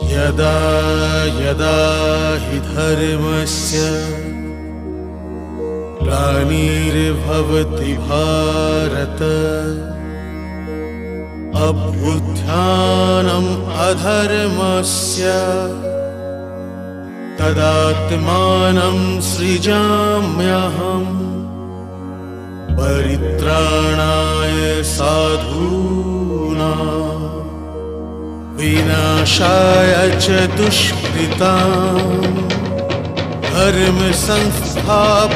यदा यदा हि धर्मस्य ग्लानिर्भवति भारत अभ्युत्थानम् अधर्मस्य तदात्मानं सृजाम्यहम् परित्राणाय साधूनां विनाशाय च दुष्कृतां धर्म संस्थापनार्थाय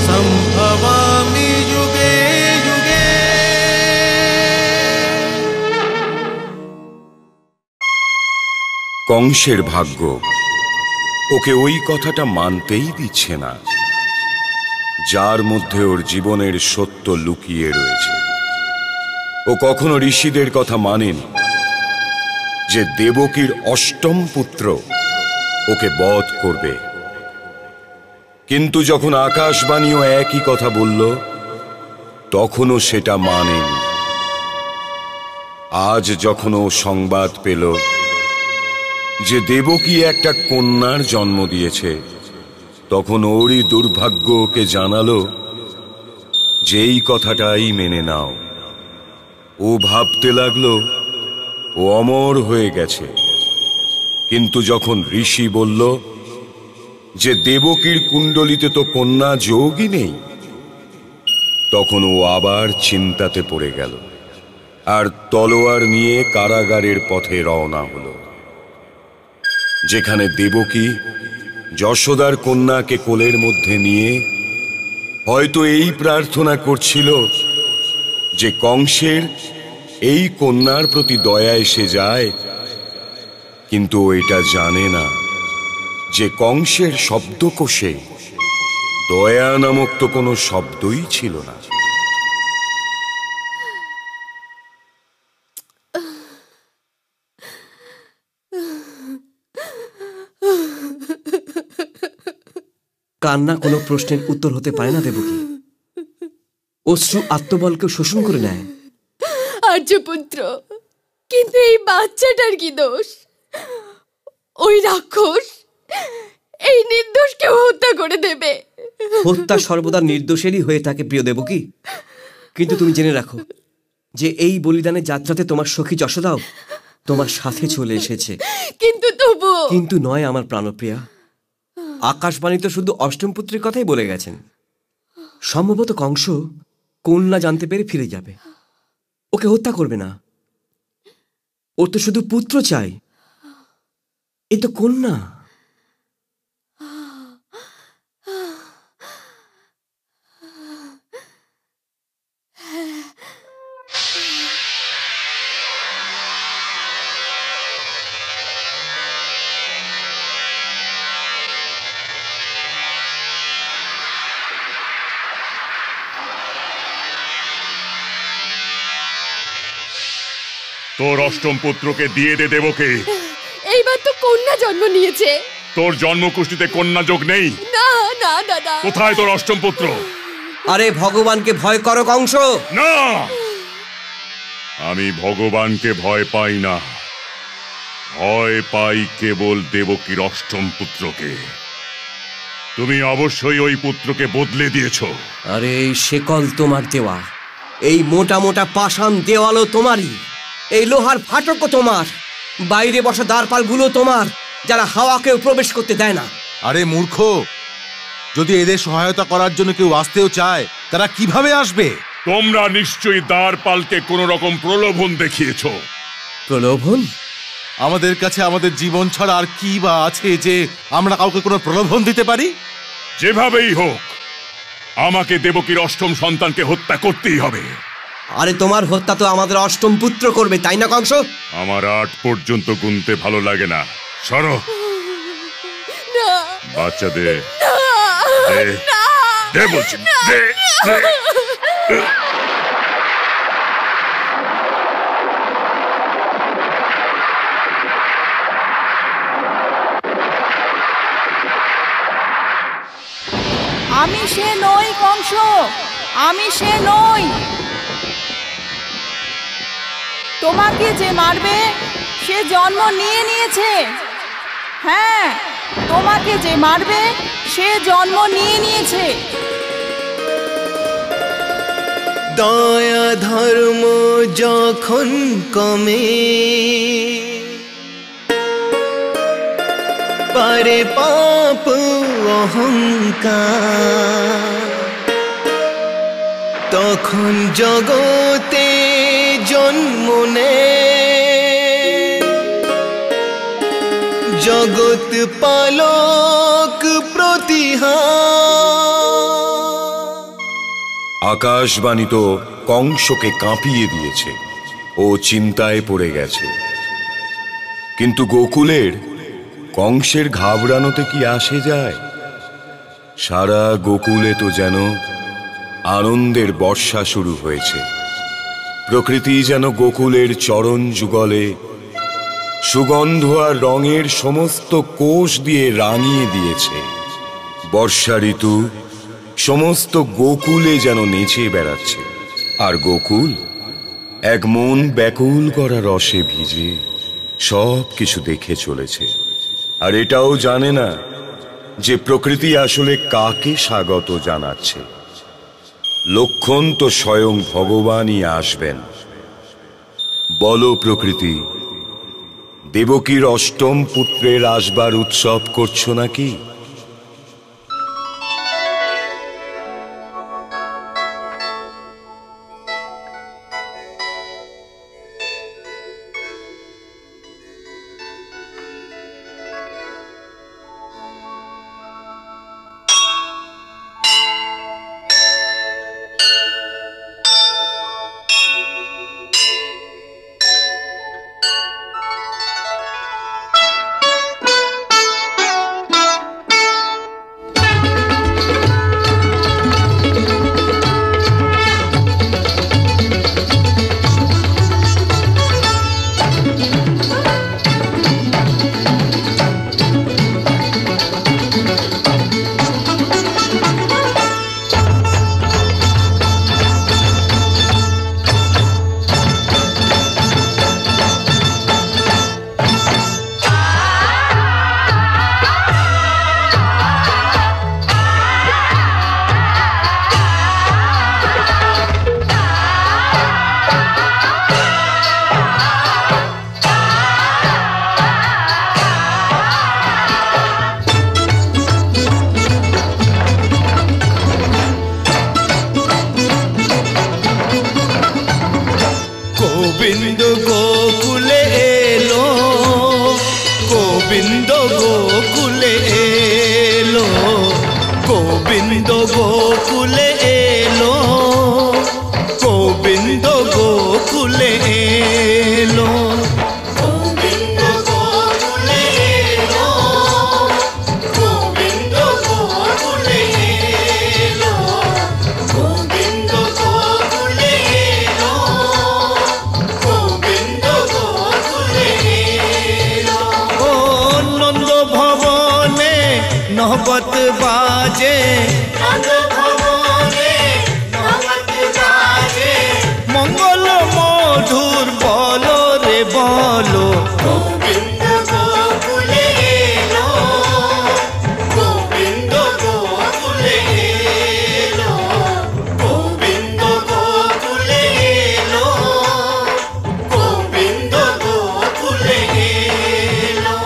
संभवामि युगे युगे। কংসের ভাগ্য ওকে ওই কথাটা মানতেই দিচ্ছে না, যার মধ্যে ওর জীবনের সত্য লুকিয়ে রয়েছে। ও কখনো ঋষিদের কথা মানেনি যে দেবকীর অষ্টম পুত্র ওকে বধ করবে, কিন্তু যখন আকাশবাণীও একই কথা বলল তখনও সেটা মানেনি। আজ যখন ও সংবাদ পেল যে দেবকী একটা কন্যার জন্ম দিয়েছে, তখন ওরই দুর্ভাগ্য ওকে জানালো যে এই কথাটাই মেনে নাও। ও ভাবতে লাগলো ও অমর হয়ে গেছে, কিন্তু যখন ঋষি বলল যে দেবকীর কুণ্ডলিতে তো কন্যা যোগই নেই, তখন ও আবার চিন্তাতে পড়ে গেল আর তলোয়ার নিয়ে কারাগারের পথে রওনা হলো, যেখানে দেবকী যশোদার কন্যাকে কোলের মধ্যে নিয়ে হয়তো এই প্রার্থনা করছিল যে কংসের এই কন্যার প্রতি দয়া এসে যায়। কিন্তু এটা জানে না যে কংসের শব্দকোষে দয়া নামক তো কোনো শব্দই ছিল না। কান্না কোনো প্রশ্নের উত্তর হতে পারে না দেবকী। অশ্রু আত্মবলকে শোষণ করে নেয়। আর্যপুত্র, কিন্তু এই বাচ্চাটার কি দোষ? ওই রাক্ষস এই নির্দোষকে হত্যা করে দেবে। হত্যা সর্বদা নির্দোষেরই হয়ে থাকে প্রিয় দেবকী, কিন্তু তুমি জেনে রাখো যে এই বলিদানের যাত্রাতে তোমার সখী যশোদাও তোমার সাথে চলে এসেছে। কিন্তু তবু কিন্তু নয় আমার প্রাণপ্রিয়া, আকাশবাণী তো শুধু অষ্টম পুত্রের কথাই বলে গেছেন। সম্ভবত কংস কন্যা জানতে পেরে ফিরে যাবে, ওকে হত্যা করবে না। ওর তো শুধু পুত্র চাই, এ তো কন্যা। তোর অষ্টম পুত্রকে দিয়ে দে দেবকে। এইবার তো কন্যা জন্ম নিয়েছে। তোর জন্মকুষ্ঠিতে কন্যা যোগ নেই। না না দাদা। কোথায় তোর অষ্টম পুত্র? আরে ভগবানকে ভয় করো কংস। না, আমি ভগবানকে ভয় পাই না, ভয় পাই কেবল দেবকীর অষ্টম পুত্রকে। তুমি অবশ্যই ওই পুত্রকে বদলে দিয়েছ। আরে এই শেকল তোমার দেওয়া, এই মোটা মোটা পাষাণ দেওয়ালও তোমারই, এই লোহার ফাটকও তোমার, বাইরে বসা দ্বারপালগুলো তোমার, যারা হাওয়াকেও প্রবেশ করতে দেয় না। আরে মূর্খ, যদি এদের সহায়তা করার জন্য কেউ আসতেও চায়, তারা কিভাবে আসবে? তোমরা নিশ্চয়ই দ্বারপালকে কোন রকম প্রলোভন দেখিয়েছ। প্রলোভন? আমাদের কাছে আমাদের জীবন ছাড়া আর কি বা আছে যে আমরা কাউকে কোনো প্রলোভন দিতে পারি? যেভাবেই হোক আমাকে দেবকীর অষ্টম সন্তানকে হত্যা করতেই হবে। আরে তোমার হত্যা তো আমাদের অষ্টম পুত্র করবে, তাই না কংস? আমার 8 পর্যন্ত গুনতে ভালো লাগে না। সরো। বাচ্চা দে, দে বলছি, দে। আমি সে নই কংস, আমি সে নই। তোমাকে যে মারবে সে জন্ম নিয়ে নিয়েছে। হ্যাঁ, তোমাকে যে মারবে সে জন্ম নিয়ে নিয়েছে। দয়া ধর্ম যখন কমে, পারে পাপ অহংকার, তখন জগতে জন্ম নেয় জগৎ পালক প্রতিহার। আকাশবাণী তো কংসকে কাঁপিয়ে দিয়েছে, ও চিন্তায় পড়ে গেছে। কিন্তু গোকুলের কংসের ঘাবড়ানোতে কি আসে যায়? সারা গোকুলে তো যেন আনন্দের বর্ষা শুরু হয়েছে। প্রকৃতি যেন গোকুলের চরণ যুগলে সুগন্ধ আর রঙের সমস্ত কোষ দিয়ে রাঙিয়ে দিয়েছে। বর্ষা ঋতু সমস্ত গোকুলে যেন নেচে বেড়াচ্ছে, আর গোকুল এক মন ব্যাকুল করা রসে ভিজে সব কিছু দেখে চলেছে। আর এটাও জানে না যে প্রকৃতি আসলে কাকে স্বাগত জানাচ্ছে। লক্ষণ তো স্বয়ং ভগবানই আসবেন। বলো প্রকৃতি, দেবকীর অষ্টম পুত্রের আসবার উৎসব করছো নাকি? গোবিন্দ গোকুলে এলো, গোবিন্দ গোকুলে এলো, গোবিন্দ গোকুলে এলো, গোবিন্দ গোকুলে এলো, গোবিন্দ গোকুলে এলো, গোবিন্দ গোকুলে এলো, গোবিন্দ গোকুলে এলো, গোবিন্দ গোকুলে এলো। ও নন্দ ভবনে নহবত বাজে, নন্দ ভবনে নহবত বাজে, মঙ্গল মধুর বলো রে বলো, গোবিন্দ গোকুলে এলো, গোবিন্দ গোকুলে এলো, গোবিন্দ গোকুলে এলো, গোবিন্দ গোকুলে এলো।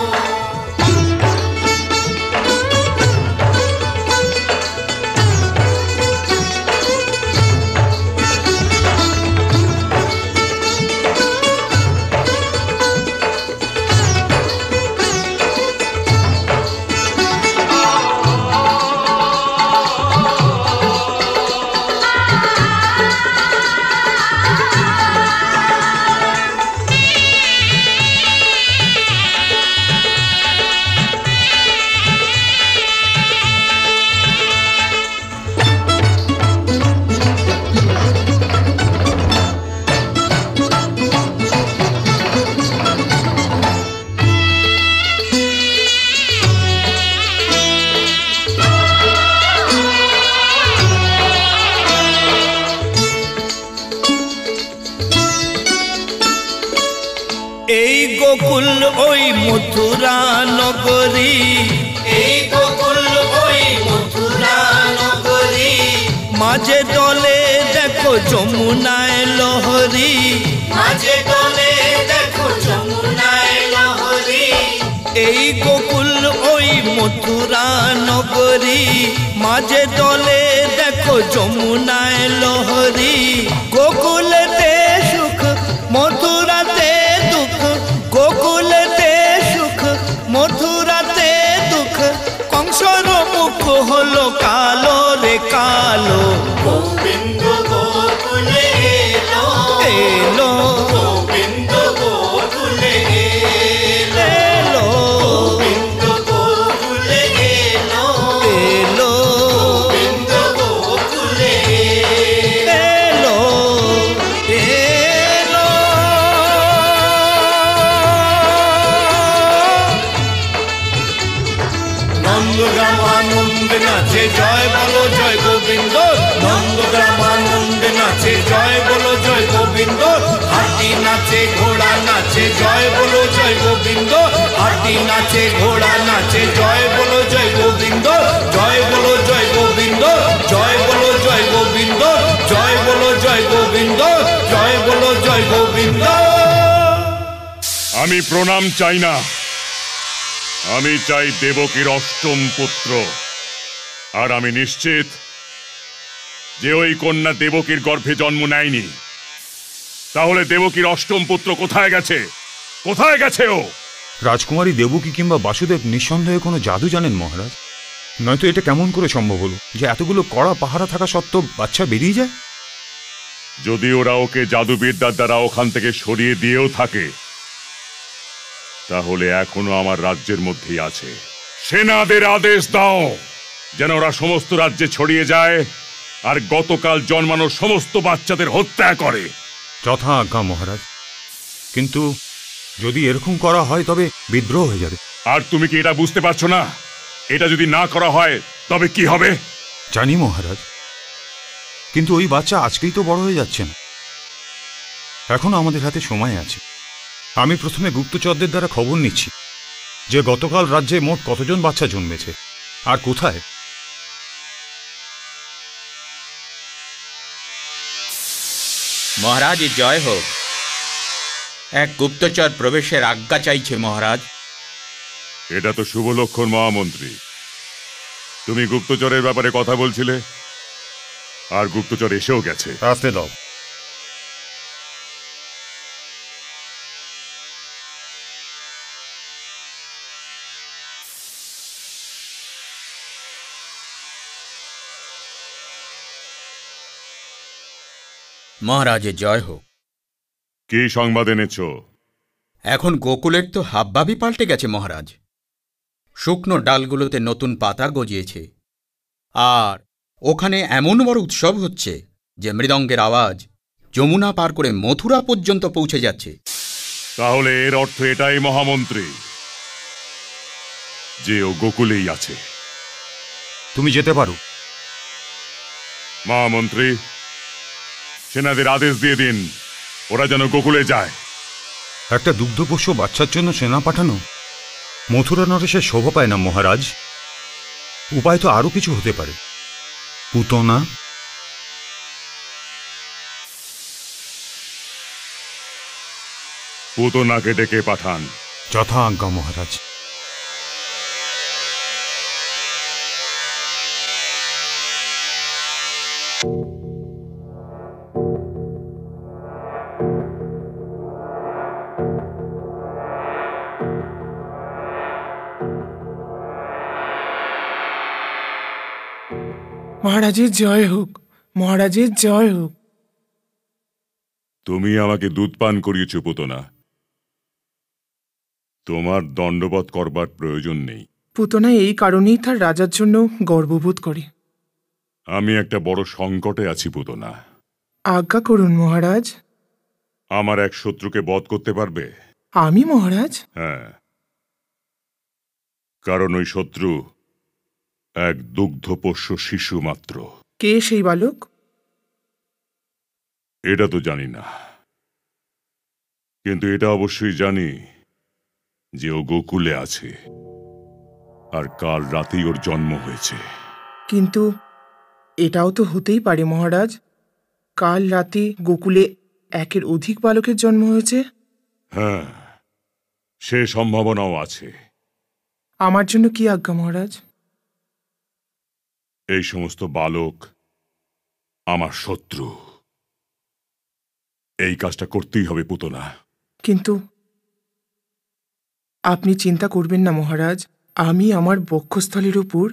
ওই মথুরা নগরী, এই গোকুল ওই মথুরা নগরী, মাঝে দলে দেখো যমুনায় লহরী, মাঝে দলে দেখো যমুনায় লহরী। এই গোকুল ওই মথুরা নগরী, মাঝে দলে দেখো যমুনায় লহরী। গোকুলেতে সুখ মথুরাতে দুঃখ, গোকুলেতে সুখ মথুরাতে দুঃখ, কংসর মুখ হলো কালো রে কালো। গোবিন্দ গোকুলে এলো, এলো গোবিন্দ গোকুলে এলো, গোবিন্দ গোকুলে এলো, এলো গোবিন্দ গোকুলে এলো, এলো। নন্দগ্রাম আনন্দে নাচে জয় বলো জয় গোবিন্দ, নন্দগ্রাম আনন্দে নাচে জয় বলো জয় গোবিন্দ। হাতি নাচে ঘোড়া নাচে জয় বলো জয় গোবিন্দ, হাতি নাচে ঘোড়া নাচে জয় বলো জয় গোবিন্দ, জয় বলো জয় গোবিন্দ, জয় বলো জয় গোবিন্দ, জয় বলো জয় গোবিন্দ, জয় বলো জয় গোবিন্দ। আমি প্রণাম চাই না, আমি চাই দেবকীর অষ্টম পুত্র। আর আমি নিশ্চিত যে ওই কন্যা দেবকীর গর্ভে জন্ম নেয়নি। তাহলে দেবকীর অষ্টম পুত্র কোথায় গেছে? কোথায় গেছে ও? রাজকুমারী দেবকী কিংবা বাসুদেব নিঃসন্দেহে কোনো জাদু জানেন মহারাজ, নয়তো এটা কেমন করে সম্ভব হলো যে এতগুলো কড়া পাহারা থাকা সত্ত্বেও বাচ্চা বেরিয়ে যায়? যদি ওরা ওকে জাদুবিদ্যার দ্বারা ওখান থেকে সরিয়ে দিয়েও থাকে, তাহলে এখনো আমার রাজ্যের মধ্যেই আছে। সেনাদের আদেশ দাও যেন ওরা সমস্ত রাজ্যে ছড়িয়ে যায় আর গতকাল জন্মানো সমস্ত বাচ্চাদের হত্যা করে। যথা আজ্ঞা মহারাজ। কিন্তু যদি এরকম করা হয় তবে বিদ্রোহ হয়ে যাবে। আর তুমি কি এটা বুঝতে পারছো না? এটা যদি না করা হয় তবে কি হবে? জানি মহারাজ, কিন্তু ওই বাচ্চা আজকেই তো বড় হয়ে যাচ্ছে না, এখনো আমাদের হাতে সময় আছে। আমি প্রথমে গুপ্তচরদের দ্বারা খবর নিচ্ছি যে গতকাল রাজ্যে মোট কতজন বাচ্চা জন্মেছে আর কোথায়। মহারাজ জয় হোক। এক গুপ্তচর প্রবেশের আজ্ঞা চাইছে মহারাজ। এটা তো শুভ লক্ষণ মহামন্ত্রী। তুমি গুপ্তচরের ব্যাপারে কথা বলছিলে, আর গুপ্তচর এসেও গেছে। আসতে দাও। মহারাজের জয় হোক। কি সংবাদ এনেছো? এখন গোকুলের তো হাবভাবই পাল্টে গেছে মহারাজ। শুকনো ডালগুলোতে নতুন পাতা গজিয়েছে, আর ওখানে এমন বড় উৎসব হচ্ছে যে মৃদঙ্গের আওয়াজ যমুনা পার করে মথুরা পর্যন্ত পৌঁছে যাচ্ছে। তাহলে এর অর্থ এটাই মহামন্ত্রী যে ও গোকুলেই আছে। তুমি যেতে পারো। মহামন্ত্রী, সেনাদের আদেশ দিয়ে দিন ওরা যেন গোকুলে যায়। একটা দুগ্ধপোষ্য বাচ্চার জন্য সেনা পাঠানো মথুরা নরেশের শোভা পায় না মহারাজ। উপায় তো আরো কিছু হতে পারে। পুতনা, পুতনাকে ডেকে পাঠান। যথা আজ্ঞা মহারাজ। মহারাজের জয় হোক, মহারাজের জয় হোক। তুমি আমাকে দুধ পান করিয়েছ পুতনা, তোমার দণ্ডবৎ করবার প্রয়োজন নেই। পুতনা এই কারণেই তার রাজার জন্য গর্ববোধ করে। আমি একটা বড় সংকটে আছি পুতনা। আজ্ঞা করুন মহারাজ। আমার এক শত্রুকে বধ করতে পারবে? আমি মহারাজ? হ্যাঁ, কারণ ওই শত্রু এক দুগ্ধপোষ্য শিশু মাত্র। কে সেই বালক? এটা তো জানি না, কিন্তু এটা অবশ্যই জানি যে ও গোকুলে আছে আর কাল রাতেই ওর জন্ম হয়েছে। কিন্তু এটাও তো হতেই পারে মহারাজ, কাল রাতে গোকুলে একের অধিক বালকের জন্ম হয়েছে। হ্যাঁ, সে সম্ভাবনাও আছে। আমার জন্য কি আজ্ঞা মহারাজ? এই সমস্ত বালক আমার শত্রু, এই কাজটা করতেই হবে পুতনা। কিন্তু আপনি চিন্তা করবেন না মহারাজ, আমি আমার বক্ষস্থলের উপর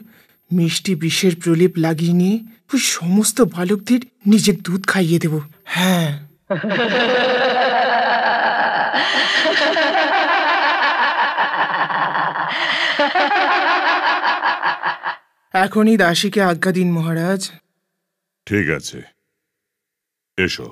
মিষ্টি বিষের প্রলেপ লাগিয়ে নিয়ে ওই সমস্ত বালকদের নিজের দুধ খাইয়ে দেব। হ্যাঁ। এখনই দাসীকে আজ্ঞা দিন মহারাজ। ঠিক আছে, এসো।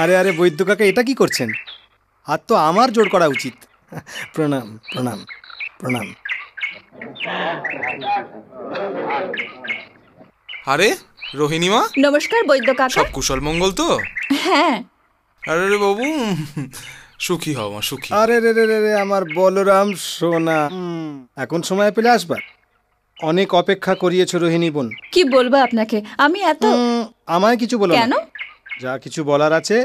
আরে আরে বৈদ্য কাকা, এটা কি করছেন? হাত তো আমার জোর করা উচিত। প্রণাম প্রণাম প্রণাম। আরে রোহিণীমা, নমস্কার বৈদ্য কাকা। সব কুশল মঙ্গল তো? হ্যাঁ। আরে রে বাবু, সুখী হও মা, সুখী। আরে রে রে রে, আমার বলরাম সোনা, এখন সময় পেলে আসবার। অনেক অপেক্ষা করিয়েছ রোহিণী বোন। কি বলবো আপনাকে, আমি এত। আমায় কিছু বলো কেন? যা কিছু বলার আছে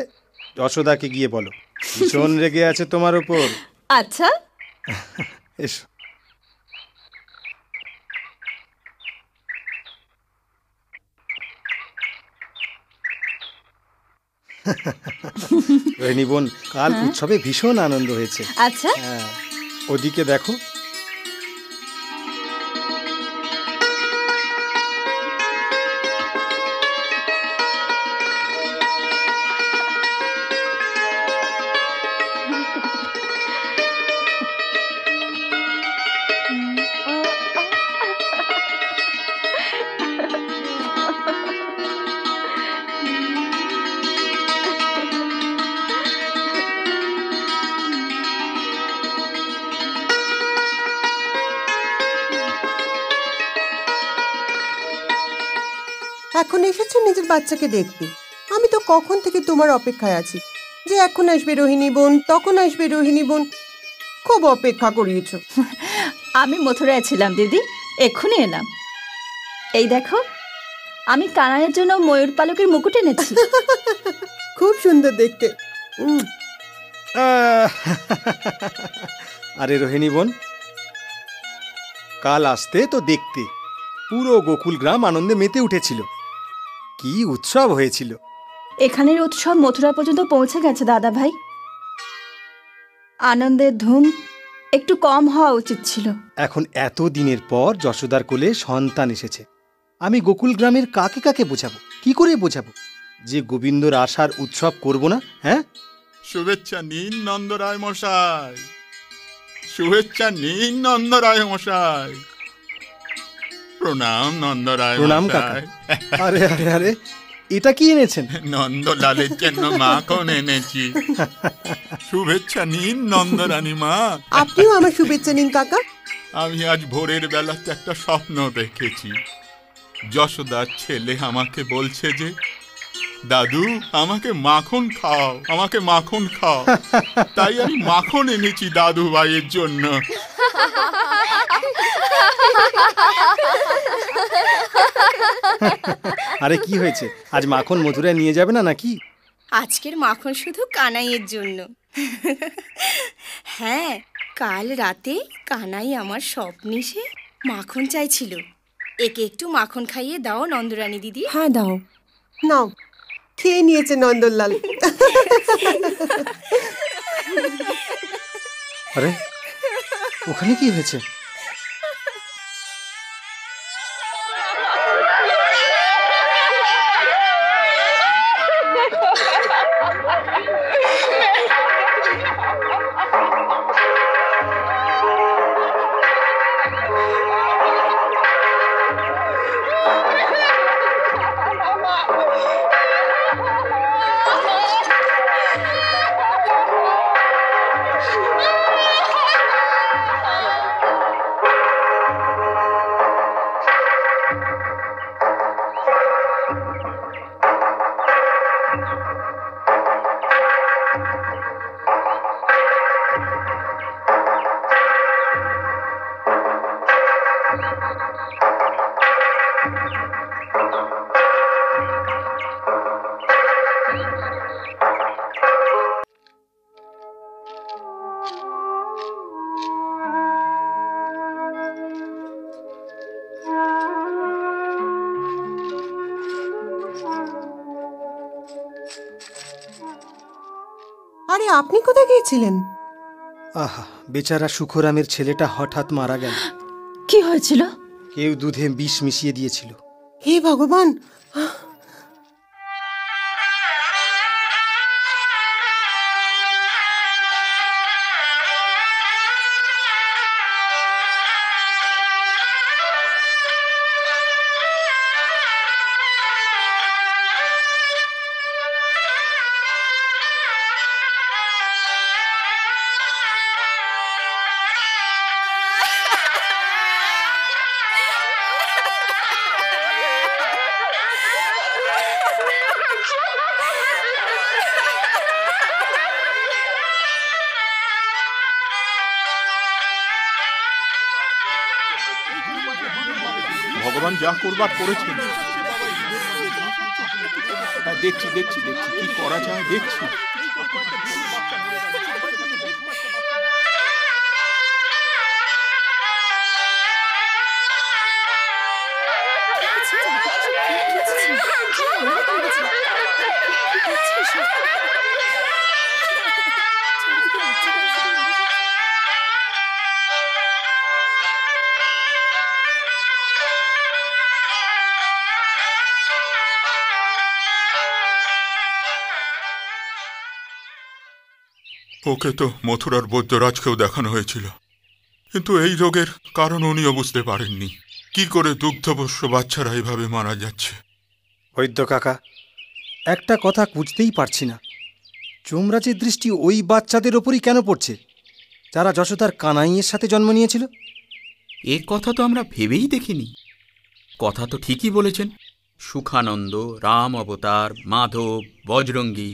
যশোদাকে গিয়ে বলো। ভীষণ রেগে আছে তোমার উপর। আচ্ছা এসো। রোহিণী বোন, কাল উৎসবে ভীষণ আনন্দ হয়েছে। আচ্ছা, হ্যাঁ, ওদিকে দেখো। এখন এসেছো নিজের বাচ্চাকে দেখতে? আমি তো কখন থেকে তোমার অপেক্ষায় আছি যে এখন আসবে রোহিণী বোন, তখন আসবে রোহিণী বোন। খুব অপেক্ষা করিয়েছো। আমি মথুরায় ছিলাম দিদি, এক্ষুনি এলাম। এই দেখো, আমি কানাইয়ের জন্য ময়ূর পালকের মুকুট এনেছি। খুব সুন্দর দেখতে। আরে রোহিণী বোন, কাল আসতে তো দেখতে পুরো গোকুল গ্রাম আনন্দে মেতে উঠেছিল। কি উৎসব হয়েছিল! এখানের উৎসব মথুরা পর্যন্ত পৌঁছে গেছে দাদা ভাই। আনন্দের ধুম একটু কম হওয়া উচিত ছিল। এখন এত দিনের পর যশোদার কোলে সন্তান এসেছে। আমি গোকুল গ্রামের কাকে কাকে বোঝাবো, কি করে বোঝাবো যে গোবিন্দর আশার উৎসব করব না? হ্যাঁ, শুভেচ্ছা নিন নন্দরায় মশাই, শুভেচ্ছা নিন নন্দরায় মশাই। প্রণাম নন্দরায়। প্রণাম কাকা। আরে আরে আরে, এটা কি এনেছেন? নন্দলালের জন্য মাখন এনেছি। শুভেচ্ছা নিন নন্দরানী মা। আপনিও আমার শুভেচ্ছা নিন কাকা। আমি আজ ভোরের বেলাতে একটা স্বপ্ন দেখেছি। যশোদার ছেলে আমাকে বলছে যে, দাদু আমাকে মাখন খাও, আমাকে মাখন খাও। তাই আমি মাখন এনেছি দাদু ভাইয়ের জন্য। আরে কি হয়েছে, আজ মাখন মথুরায় নিয়ে যাবে না নাকি? আজকের মাখন শুধু কানাইয়ের জন্য। হ্যাঁ, কাল রাতে কানাই আমার স্বপ্নে সে মাখন চাইছিল। একে একটু মাখন খাইয়ে দাও নন্দরানী দিদি। হ্যাঁ দাও। নাও, খেয়ে নিয়েছে নন্দলাল। আরে ওখানে কি হয়েছে? আরে আপনি কোথায় গিয়েছিলেন? আহা, বেচারা সুখরামের ছেলেটা হঠাৎ মারা গেল। কি হয়েছিল? কেউ দুধে বিষ মিশিয়ে দিয়েছিল। হে ভগবান! ভগবান যা করবার করেছেন। দেখছি দেখছি দেখছি কি করা যায়, দেখছি। ওকে তো মথুরার বৈদ্যরাজকেও দেখানো হয়েছিল, কিন্তু এই রোগের কারণ উনিও বুঝতে পারেননি। কি করে দুগ্ধপোষ্য বাচ্চারা এইভাবে মারা যাচ্ছে? বৈদ্য কাকা, একটা কথা বুঝতেই পারছি না, যমরাজের দৃষ্টি ওই বাচ্চাদের ওপরই কেন পড়ছে যারা যশোদার কানাইয়ের সাথে জন্ম নিয়েছিল? এ কথা তো আমরা ভেবেই দেখিনি। কথা তো ঠিকই বলেছেন। সুখানন্দ, রাম অবতার, মাধব, বজরঙ্গী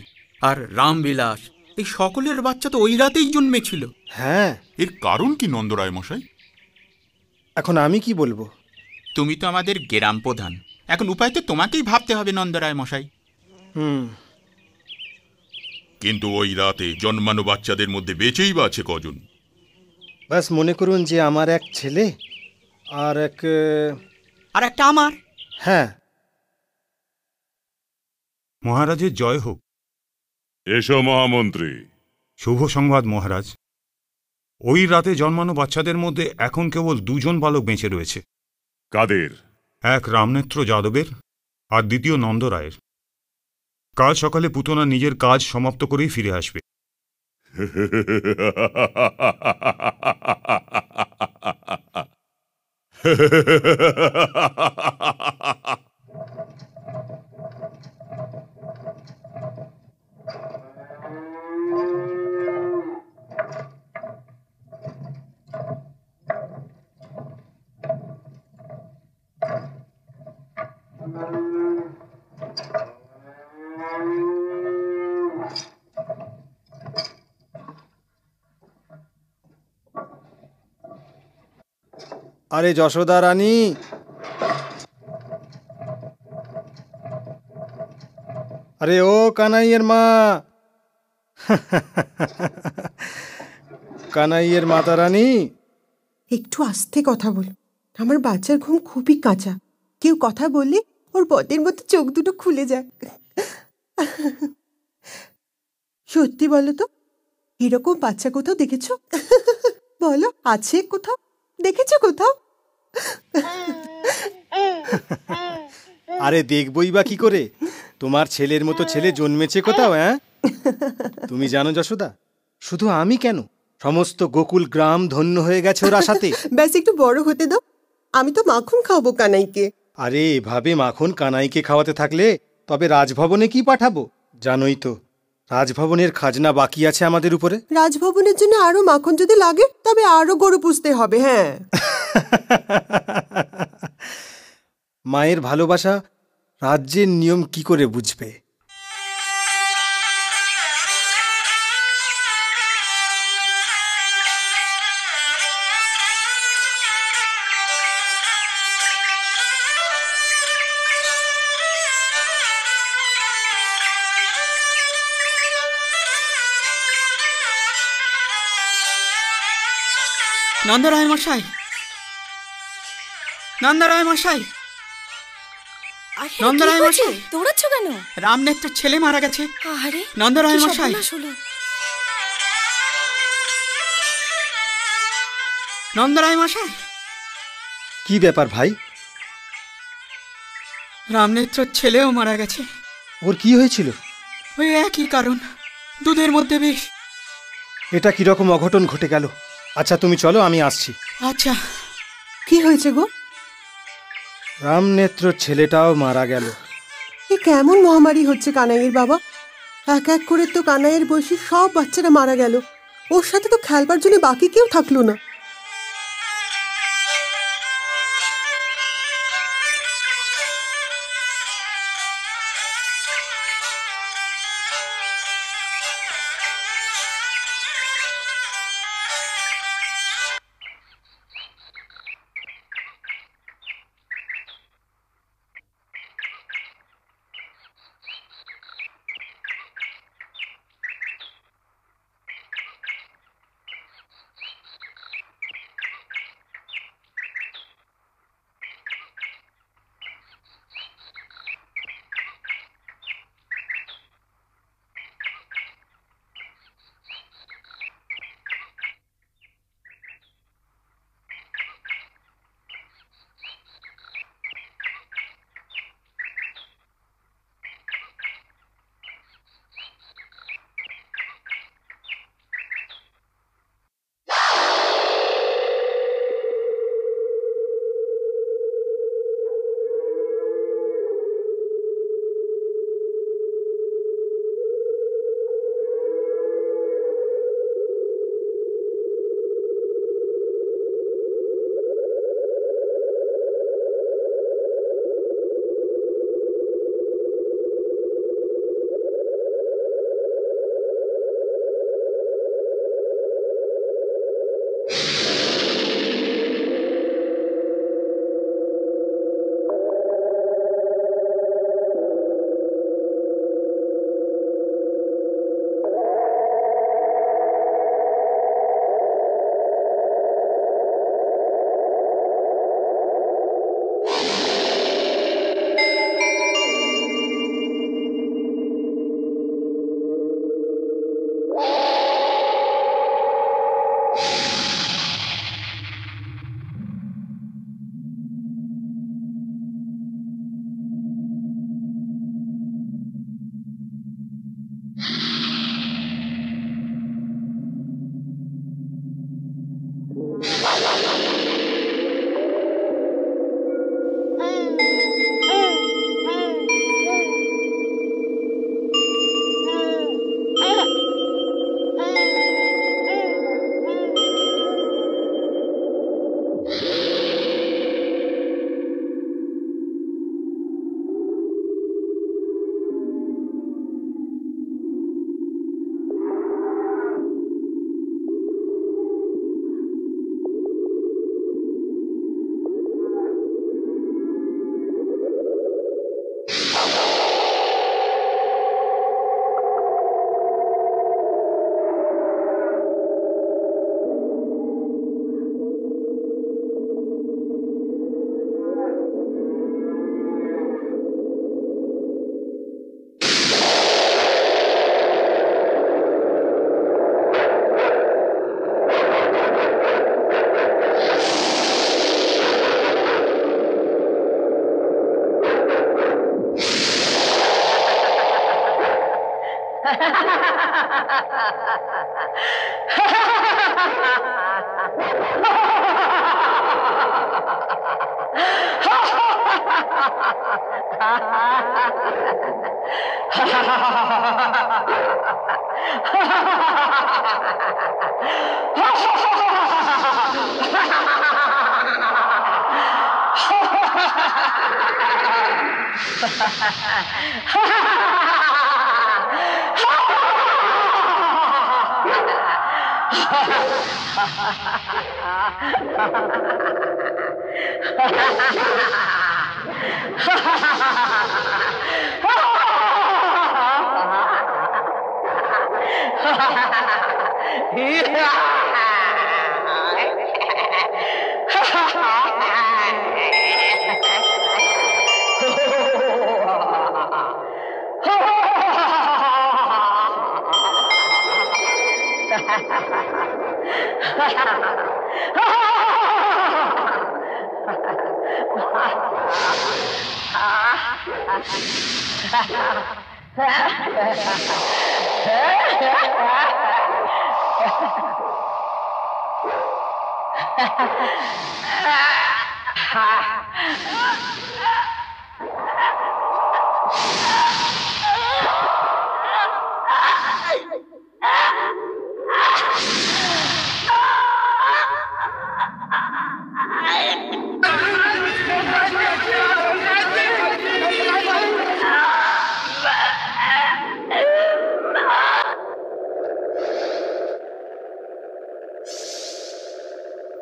আর রামবিলাস, এই সকলের বাচ্চা তো ওই রাতেই জন্মেছিল। হ্যাঁ, এর কারণ কি নন্দরায় মশাই? এখন আমি কি বলবো? তুমি তো আমাদের গ্রাম প্রধান, এখন উপায় তো তোমাকেই ভাবতে হবে নন্দরায় মশাই। কিন্তু ওই রাতে জন্মানো বাচ্চাদের মধ্যে বেঁচেই বা আছে কজন? ব্যাস মনে করুন যে আমার এক ছেলে আর একটা আমার। হ্যাঁ। মহারাজের জয় হোক। এসো মহামন্ত্রী। শুভ সংবাদ মহারাজ। ওই রাতে জন্মানো বাচ্চাদের মধ্যে এখন কেবল 2 জন বালক বেঁচে রয়েছে। কাদের? এক রামনেত্র যাদবের আর দ্বিতীয় নন্দরায়ের। কাল সকালে পুতনা নিজের কাজ সমাপ্ত করেই ফিরে আসবে। আরে যশোদা রানী, আরে ও কানাইয়ের মা, কানাইয়ের মাতা রানী, একটু আস্তে কথা বল, আমার বাচ্চার ঘুম খুবই কাঁচা। কেউ কথা বললে ওর বদের মতো চোখ দুটো খুলে যায়। সত্যি বলো তো, এরকম বাচ্চা কোথাও দেখেছো? বলো, আছে কোথাও? দেখেছো কোথাও? আরে দেখবই বা কি করে, তোমার ছেলের মতো ছেলে জন্মেছে কোথাও? হ্যাঁ, তুমি জানো যশোদা, শুধু আমি কেন, সমস্ত গোকুল গ্রাম ধন্য হয়ে গেছে ওর আশাতে। ব্যাস একটু বড় হতে দাও, আমি তো মাখন খাওয়াবো কানাইকে। আরে এভাবে মাখন কানাইকে খাওয়াতে থাকলে তবে রাজভবনে কি পাঠাবো? জানোই তো রাজভবনের খাজনা বাকি আছে আমাদের উপরে। রাজভবনের জন্য আরো মাখন যদি লাগে তবে আরো গরু পুষতে হবে। হ্যাঁ, মায়ের ভালোবাসা রাজ্যের নিয়ম কি করে বুঝবে? নন্দরায় মশাই, নন্দরায় মশাই, নন্দরায় মশাই, দৌড়াচ্ছ কেন? রামনেত্রের ছেলে মারা গেছে। আরে নন্দরায় মশাই, নন্দরায় মশাই, কি ব্যাপার ভাই? রামনেত্রর ছেলেও মারা গেছে। ওর কি হয়েছিল? ওই একই কারণ, দুধের মধ্যে বিষ। এটা কিরকম অঘটন ঘটে গেল? আচ্ছা তুমি চলো, আমি আসছি। আচ্ছা। কি হয়েছে গো? রামনেত্রর ছেলেটাও মারা গেল। এ কেমন মহামারী হচ্ছে কানাইয়ের বাবা? এক এক করে তো কানাইয়ের বয়সী সব বাচ্চারা মারা গেল। ওর সাথে তো খেলবার জন্য বাকি কেউ থাকলো না।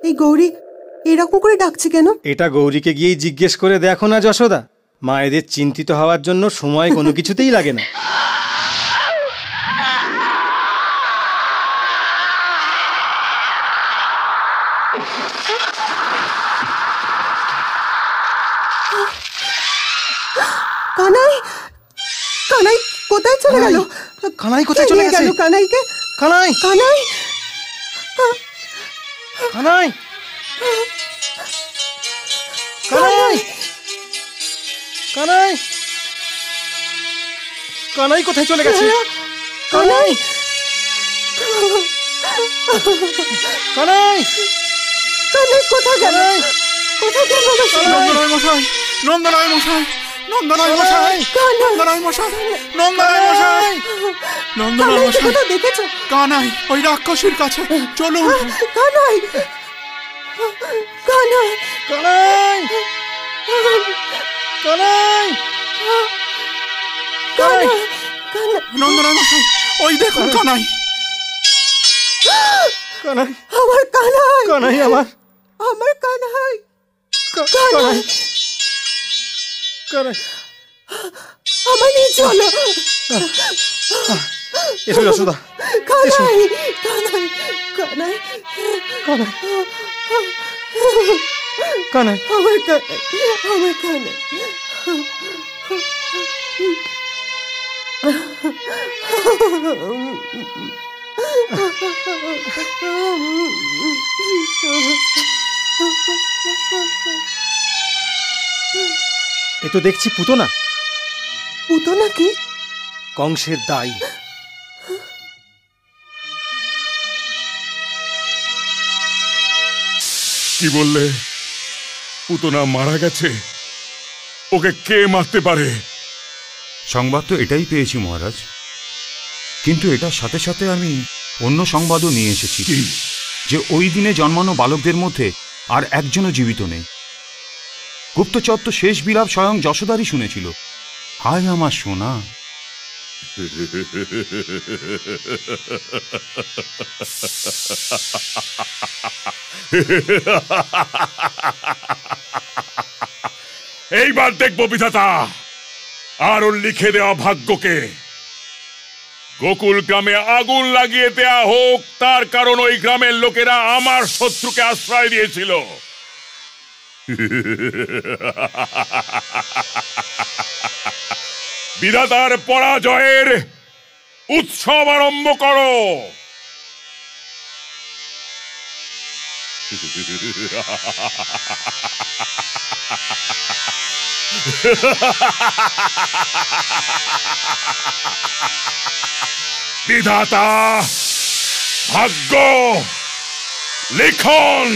এই গৌরী এরকম করে ডাকছে কেন? এটা গৌরীকে গিয়েই জিজ্ঞেস করে দেখো না যশোদা। মায়েদের চিন্তিত হওয়ার জন্য সময় কোনো কিছুতেই লাগে না। কানাই, কানাই কোথায় চলে গেল? কানাই কোথায় চলে গেল? কানাইকে, কানাই, কানাই, কানাই, কানাই, কানাই, কানাই কোথায় চলে গেছে? কানাই, কানাই, কানাই কোথায় গেল? কোথায় গেল? নন্দরায় মশাই, নন্দরায় মশাই, নন্দরায় মশাই, নন্দরায় মশাই, নন্দরায় মশাই, নন্দরায় মশাই, দেখেছো? কানাই ওই রাক্ষসীর কাছে, চলুন। কানাই, কানাই, কানাই, কানাই, কানাই, নন্দরায় মশাই, ওই দেখুন কানাই। কানাই, আমার কানাই, কানাই, আমার কানাই, কানাই, কানাই, আমার নিয়ে চলো। এসো যশোদা, কানাই, কানাই, কানাই, কানাই, কানাই, আমার কানাই, আমার কানাই। এ তো দেখছি পুতনা। পুতনা কি? কংসের দাই। কি বললে? পুতনা মারা গেছে? ওকে কে মারতে পারে? সংবাদ তো এটাই পেয়েছি মহারাজ, কিন্তু এটার সাথে সাথে আমি অন্য সংবাদও নিয়ে এসেছি যে ওই দিনে জন্মানো বালকদের মধ্যে আর একজনও জীবিত নেই। গুপ্তচর তো শেষ বিলাপ স্বয়ং যশোদারই শুনেছিল। হায় আমার সোনা! এইবার দেখবো বিধাতা আর ওর লিখে দেওয়া ভাগ্যকে। গোকুল গ্রামে আগুন লাগিয়ে দেয়া হোক, তার কারণ ওই গ্রামের লোকেরা আমার শত্রুকে আশ্রয় দিয়েছিল। বিধাতার পরাজয়ের উৎসব আরম্ভ করো। বিধাতা, ভাগ্য লিখন।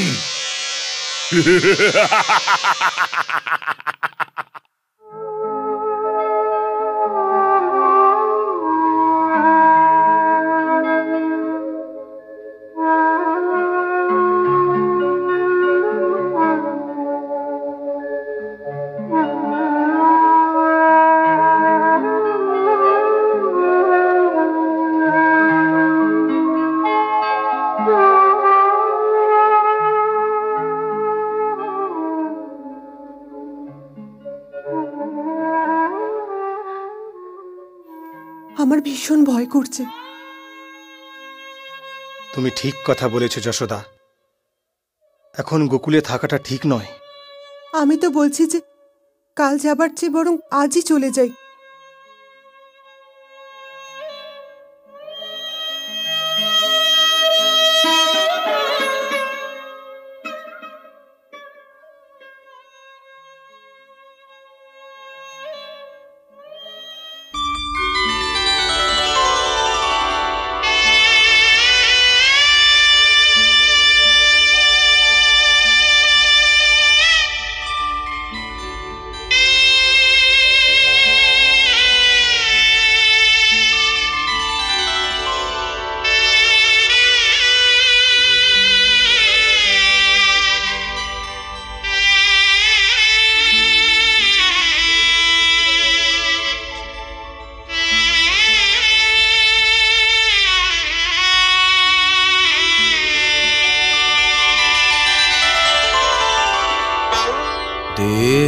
আমার ভীষণ ভয় করছে। তুমি ঠিক কথা বলেছ যশোদা। এখন গোকুলে থাকাটা ঠিক নয়। আমি তো বলছি যে কাল যাবার চেয়ে বরং আজই চলে যাই।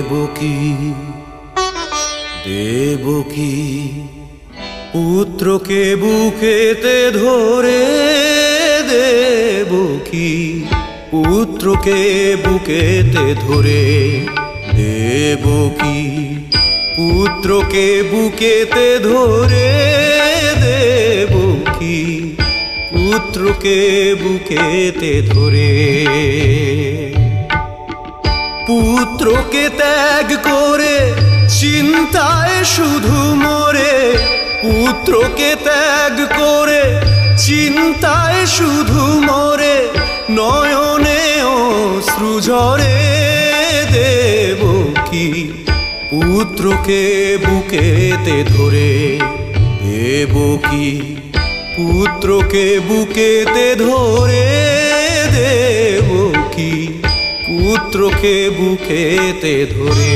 দেবকী দেবকী পুত্রকে বুকেতে ধরে দেবকী পুত্রকে বুকেতে ধরে দেবকী পুত্রকে বুকেতে ধরে দেবকী পুত্রকে বুকেতে ধরে পুত্রকে ত্যাগ করে চিন্তায় শুধু মরে পুত্রকে ত্যাগ করে চিন্তায় শুধু মরে নয়নে অশ্রু ঝরে দেবকী পুত্রকে বুকেতে ধরে দেবকী পুত্রকে বুকেতে ধরে দেবকী পুত্রকে বুকেতে ধরে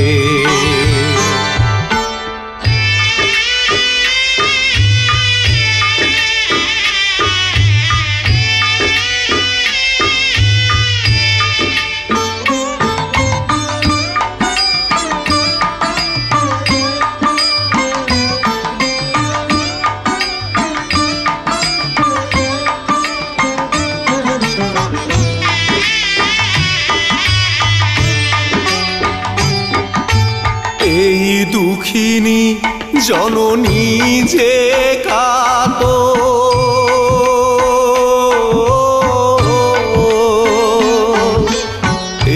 দুঃখিনী জননী যে কাতো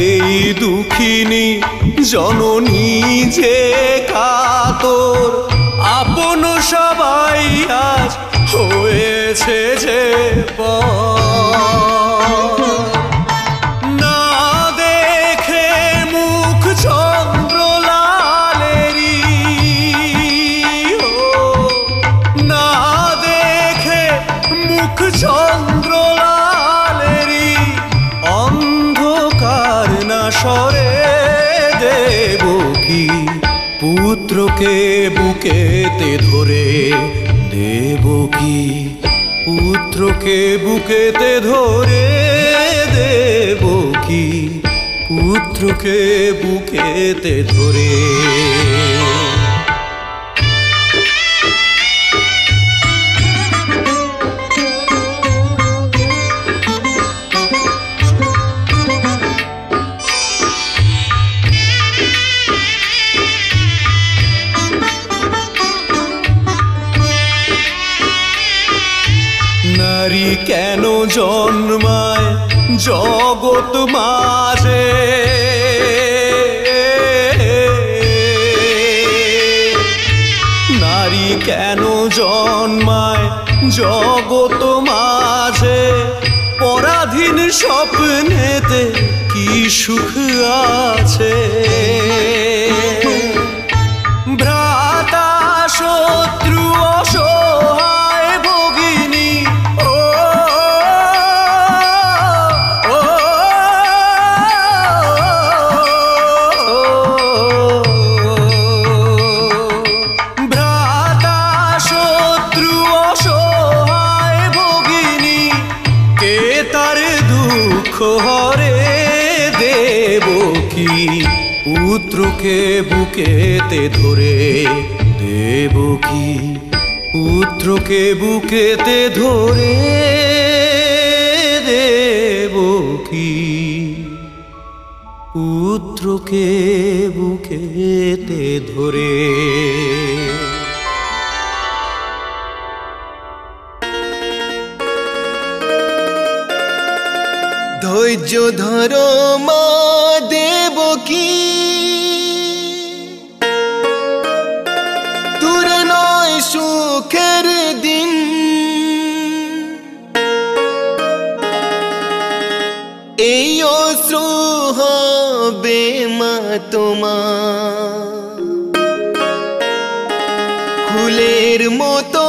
এই দুঃখিনী জননী যে কাতর আপন সবাই আজ হয়েছে যে না দেখে মুখ চন্দ্রলালেরি অন্ধকার না সরে দেবকী পুত্রকে বুকেতে ধরে দেবকী পুত্রকে বুকেতে ধরে দেবকী পুত্রকে বুকেতে ধরে নারী কেন জন্মায় জগৎ মাঝে নারী কেন জন্মায় জগৎ মাঝে পরাধীন স্বপ্নেতে কি সুখ আছে ভ্রাতা শত্রু অসহায় ভগিনী ভ্রাতা শত্রু অসহায় ভগিনী কে তার দুঃখ হরে দেবকী পুত্রকে বুকেতে ধরে দেবকী পুত্রকে বুকেতে ধরে দেবকী পুত্রকে বুকেতে ধরে ধৈর্য ধরো মা দেবকী দূর নয় সুখের দিন এই অশ্রু হবে মা তোমার ফুলের মতো